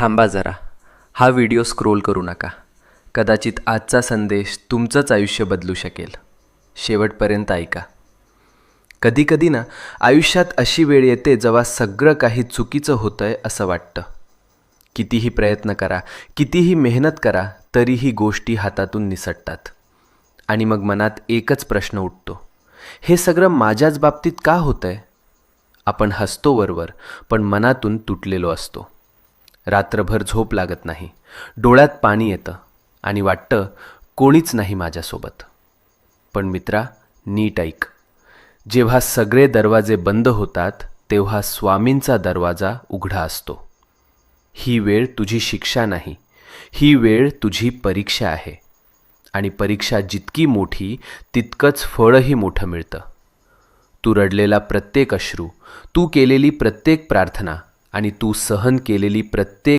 थांबा जरा, हा व्हिडिओ स्क्रोल करू नका. कदाचित आजचा संदेश तुमचंच आयुष्य बदलू शकेल. शेवटपर्यंत ऐका. कधीकधी ना आयुष्यात अशी वेळ येते जेव्हा सगळं काही चुकीचं होतंय असं वाटतं. कितीही प्रयत्न करा, कितीही मेहनत करा, तरीही गोष्टी हातातून निसटतात. आणि मग मनात एकच प्रश्न उठतो, हे सगळं माझ्याच बाबतीत का होतंय? आपण हसतो वरवर, पण मनातून तुटलेलो असतो. रात्रभर झोप लागत नाही, डोळ्यात पाणी येतं आणि वाटतं कोणीच नाही माझ्यासोबत. पण मित्रा, नीट ऐक. जेव्हा सगळे दरवाजे बंद होतात तेव्हा स्वामींचा दरवाजा उघडा असतो. ही वेळ तुझी शिक्षा नाही, ही वेळ तुझी परीक्षा आहे. आणि परीक्षा जितकी मोठी तितकंच फळही मोठं मिळतं. तू रडलेला प्रत्येक अश्रू, तू केलेली प्रत्येक प्रार्थना आणि तू सहन केलेली प्रत्येक